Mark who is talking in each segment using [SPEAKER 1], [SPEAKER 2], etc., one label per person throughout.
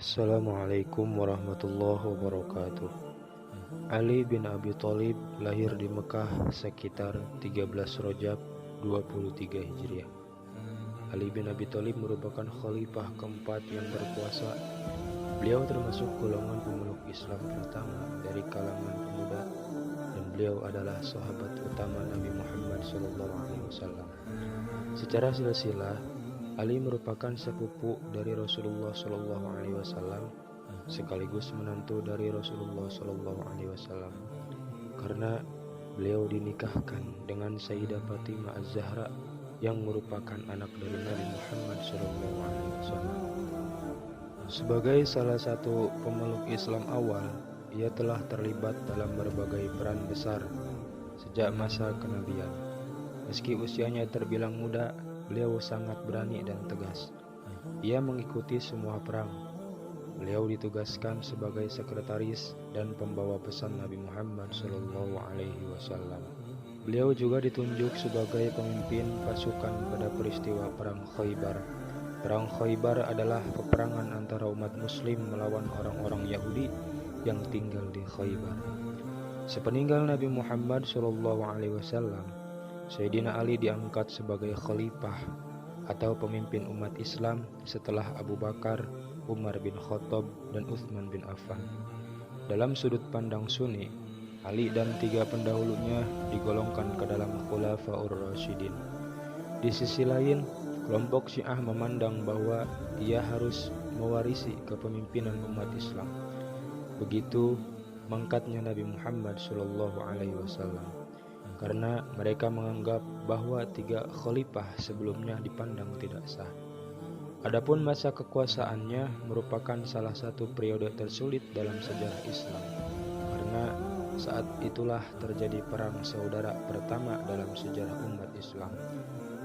[SPEAKER 1] Assalamualaikum warahmatullahi wabarakatuh. Ali bin Abi Thalib lahir di Mekah sekitar 13 Rajab 23 Hijriah. Ali bin Abi Thalib merupakan khalifah keempat yang berkuasa. Beliau termasuk golongan pemeluk Islam pertama dari kalangan pemuda dan beliau adalah sahabat utama Nabi Muhammad SAW. Secara silsilah, Ali merupakan sepupu dari Rasulullah SAW sekaligus menantu dari Rasulullah SAW karena beliau dinikahkan dengan Sayyidah Fatimah Az-Zahra yang merupakan anak dari Nabi Muhammad SAW. Sebagai salah satu pemeluk Islam awal, ia telah terlibat dalam berbagai peran besar sejak masa kenabian. Meski usianya terbilang muda, beliau sangat berani dan tegas. Ia mengikuti semua perang. Beliau ditugaskan sebagai sekretaris dan pembawa pesan Nabi Muhammad SAW. Beliau juga ditunjuk sebagai pemimpin pasukan pada peristiwa Perang Khaybar. Perang Khaybar adalah peperangan antara umat Muslim melawan orang-orang Yahudi yang tinggal di Khaybar. Sepeninggal Nabi Muhammad SAW, Sayyidina Ali diangkat sebagai khalifah atau pemimpin umat Islam setelah Abu Bakar, Umar bin Khattab, dan Utsman bin Affan. Dalam sudut pandang Sunni, Ali dan tiga pendahulunya digolongkan ke dalam Khulafaur Rasyidin. Di sisi lain, kelompok Syiah memandang bahwa ia harus mewarisi kepemimpinan umat Islam. Begitu mangkatnya Nabi Muhammad SAW. Karena mereka menganggap bahwa tiga khalifah sebelumnya dipandang tidak sah. Adapun masa kekuasaannya merupakan salah satu periode tersulit dalam sejarah Islam, karena saat itulah terjadi perang saudara pertama dalam sejarah umat Islam,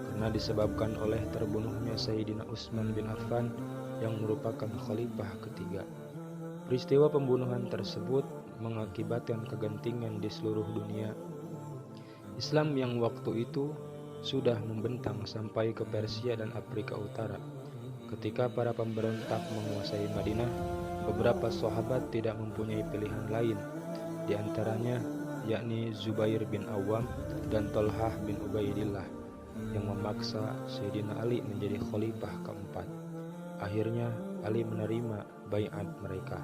[SPEAKER 1] karena disebabkan oleh terbunuhnya Sayyidina Utsman bin Affan yang merupakan khalifah ketiga. Peristiwa pembunuhan tersebut mengakibatkan kegentingan di seluruh dunia. Islam yang waktu itu sudah membentang sampai ke Persia dan Afrika Utara. Ketika para pemberontak menguasai Madinah, beberapa sahabat tidak mempunyai pilihan lain, di antaranya yakni Zubair bin Awam dan Thalhah bin Ubaidillah, yang memaksa Sayyidina Ali menjadi khalifah keempat. Akhirnya Ali menerima baiat mereka.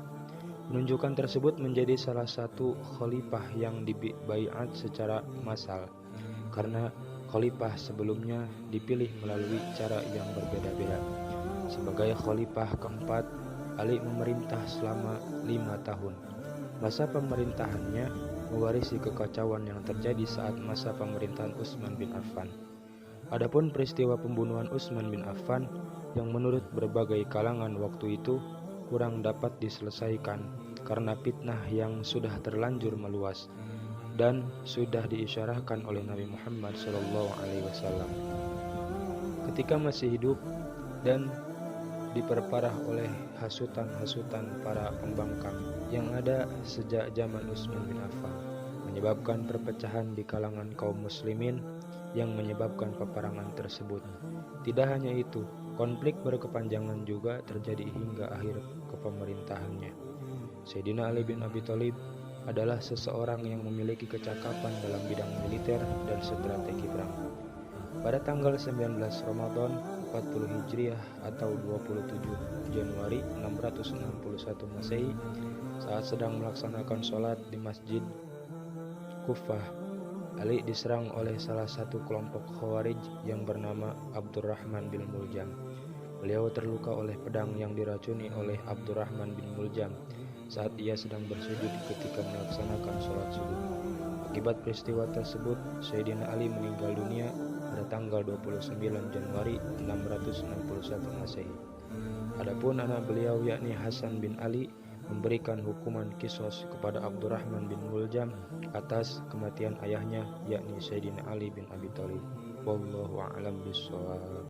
[SPEAKER 1] Penunjukan tersebut menjadi salah satu khalifah yang dibaiat secara massal, karena khalifah sebelumnya dipilih melalui cara yang berbeda-beda. Sebagai khalifah keempat, Ali memerintah selama 5 tahun. Masa pemerintahannya mewarisi kekacauan yang terjadi saat masa pemerintahan Utsman bin Affan. Adapun peristiwa pembunuhan Utsman bin Affan yang menurut berbagai kalangan waktu itu kurang dapat diselesaikan karena fitnah yang sudah terlanjur meluas dan sudah diisyarahkan oleh Nabi Muhammad SAW ketika masih hidup dan diperparah oleh hasutan-hasutan para pembangkang yang ada sejak zaman Utsman bin Affan, menyebabkan perpecahan di kalangan kaum muslimin yang menyebabkan peperangan tersebut. Tidak hanya itu, konflik berkepanjangan juga terjadi hingga akhir kepemerintahannya. Sayyidina Ali bin Abi Thalib adalah seseorang yang memiliki kecakapan dalam bidang militer dan strategi perang. Pada tanggal 19 Ramadan 40 Hijriah atau 27 Januari 661 Masehi, saat sedang melaksanakan sholat di Masjid Kufah, Ali diserang oleh salah satu kelompok Khawarij yang bernama Abdurrahman bin Muljam. Beliau terluka oleh pedang yang diracuni oleh Abdurrahman bin Muljam saat ia sedang bersujud ketika melaksanakan sholat subuh. Akibat peristiwa tersebut, Sayyidina Ali meninggal dunia pada tanggal 29 Januari 661 Masehi. Adapun anak beliau yakni Hasan bin Ali memberikan hukuman qisas kepada Abdurrahman bin Muljam atas kematian ayahnya yakni Sayyidina Ali bin Abi Thalib. Wallahu a'lam bishawab.